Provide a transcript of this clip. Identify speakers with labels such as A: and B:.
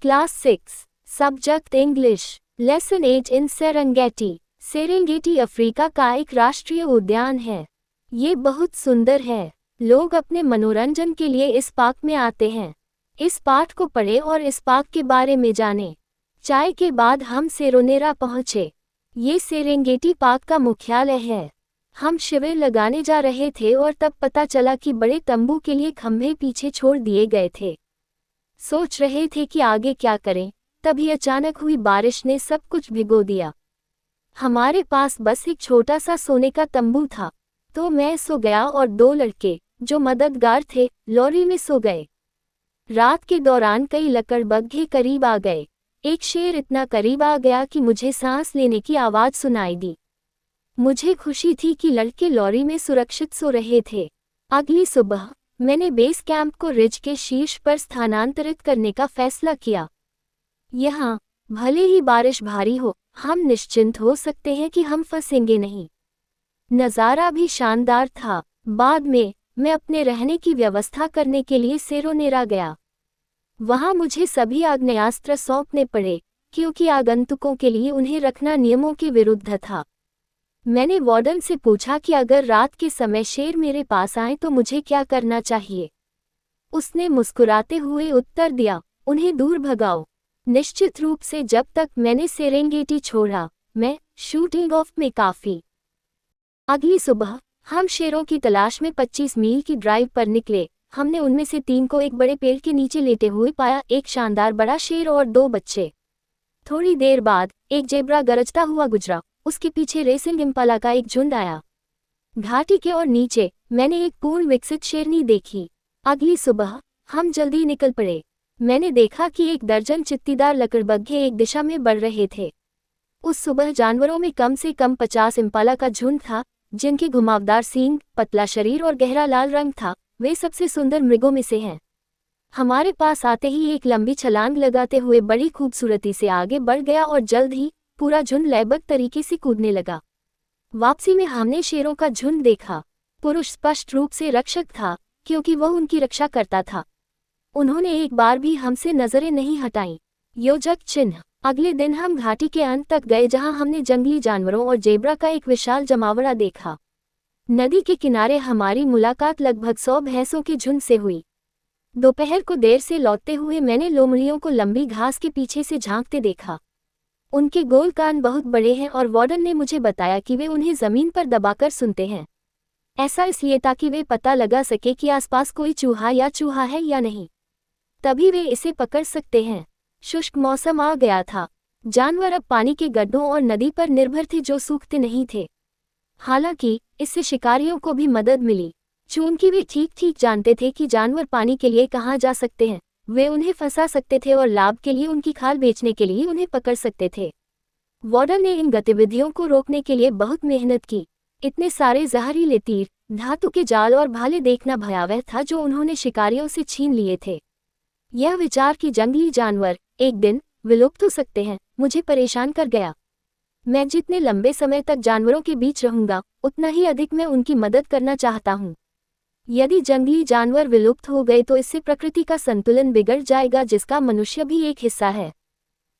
A: Class 6, subject English, lesson 8 इन Serengeti. Serengeti Africa का एक राष्ट्रीय उद्यान है। ये बहुत सुंदर है। लोग अपने मनोरंजन के लिए इस पार्क में आते हैं। इस पाठ को पढ़ें और इस पार्क के बारे में जानें। चाय के बाद हम सेरोनेरा पहुंचे। ये सेरेंगेटी पार्क का मुख्यालय है। हम शिविर लगाने जा रहे थे और तब पता चला कि बड़े तंबू के लिए खंभे पीछे छोड़ दिए गए थे। सोच रहे थे कि आगे क्या करें, तभी अचानक हुई बारिश ने सब कुछ भिगो दिया। हमारे पास बस एक छोटा सा सोने का तंबू था, तो मैं सो गया और 2 लड़के, जो मददगार थे, लॉरी में सो गए। रात के दौरान कई लकड़बग्घे करीब आ गए। एक शेर इतना करीब आ गया कि मुझे सांस लेने की आवाज़ सुनाई दी। मुझे खुशी थी कि लड़के लॉरी में सुरक्षित सो रहे थे। अगली सुबह मैंने बेस कैंप को रिज के शीर्ष पर स्थानांतरित करने का फैसला किया। यहाँ, भले ही बारिश भारी हो, हम निश्चिंत हो सकते हैं कि हम फंसेंगे नहीं। नज़ारा भी शानदार था। बाद में मैं अपने रहने की व्यवस्था करने के लिए सेरोनेरा गया। वहाँ मुझे सभी आग्नेयास्त्र सौंपने पड़े, क्योंकि आगंतुकों के लिए उन्हें रखना नियमों के विरुद्ध था। मैंने वार्डन से पूछा कि अगर रात के समय शेर मेरे पास आए तो मुझे क्या करना चाहिए। उसने मुस्कुराते हुए उत्तर दिया, उन्हें दूर भगाओ। निश्चित रूप से जब तक मैंने सेरेंगेटी छोड़ा, मैं शूटिंग ऑफ में काफ़ी। अगली सुबह हम शेरों की तलाश में 25 मील की ड्राइव पर निकले। हमने उनमें से 3 को एक बड़े पेड़ के नीचे लेटे हुए पाया, एक शानदार बड़ा शेर और 2 बच्चे। थोड़ी देर बाद एक जेब्रा गरजता हुआ गुजरा। उसके पीछे रेसिंग इम्पाला का एक झुंड आया। घाटी के और नीचे मैंने एक पूर्ण विकसित शेरनी देखी। अगली सुबह हम जल्दी निकल पड़े। मैंने देखा कि 1 दर्जन चित्तीदार लकड़बग्घे एक दिशा में बढ़ रहे थे। उस सुबह जानवरों में कम से कम 50 इम्पाला का झुंड था, जिनके घुमावदार सींग, पतला शरीर और गहरा लाल रंग था। वे सबसे सुंदर मृगों में से हैं। हमारे पास आते ही एक लंबी छलांग लगाते हुए बड़ी खूबसूरती से आगे बढ़ गया और जल्द ही पूरा झुंड लयबद्ध तरीके से कूदने लगा। वापसी में हमने शेरों का झुंड देखा। पुरुष स्पष्ट रूप से रक्षक था, क्योंकि वह उनकी रक्षा करता था। उन्होंने एक बार भी हमसे नजरें नहीं हटाईं। योजक चिन्ह। अगले दिन हम घाटी के अंत तक गए, जहां हमने जंगली जानवरों और जेब्रा का एक विशाल जमावड़ा देखा। नदी के किनारे हमारी मुलाकात लगभग 100 भैंसों के झुंड से हुई। दोपहर को देर से लौटते हुए मैंने लोमड़ियों को लंबी घास के पीछे से झांकते देखा। उनके गोल कान बहुत बड़े हैं और वार्डन ने मुझे बताया कि वे उन्हें जमीन पर दबाकर सुनते हैं। ऐसा इसलिए ताकि वे पता लगा सके कि आसपास कोई चूहा है या नहीं। तभी वे इसे पकड़ सकते हैं। शुष्क मौसम आ गया था। जानवर अब पानी के गड्ढों और नदी पर निर्भर थे, जो सूखते नहीं थे। हालांकि इससे शिकारियों को भी मदद मिली। चूंकि वे ठीक जानते थे कि जानवर पानी के लिए कहाँ जा सकते हैं, वे उन्हें फंसा सकते थे और लाभ के लिए उनकी खाल बेचने के लिए उन्हें पकड़ सकते थे। वार्डन ने इन गतिविधियों को रोकने के लिए बहुत मेहनत की। इतने सारे जहरीले तीर, धातु के जाल और भाले देखना भयावह था, जो उन्होंने शिकारियों से छीन लिए थे। यह विचार कि जंगली जानवर एक दिन विलुप्त हो सकते हैं, मुझे परेशान कर गया। मैं जितने लंबे समय तक जानवरों के बीच रहूंगा, उतना ही अधिक मैं उनकी मदद करना चाहता हूं। यदि जंगली जानवर विलुप्त हो गए तो इससे प्रकृति का संतुलन बिगड़ जाएगा, जिसका मनुष्य भी एक हिस्सा है।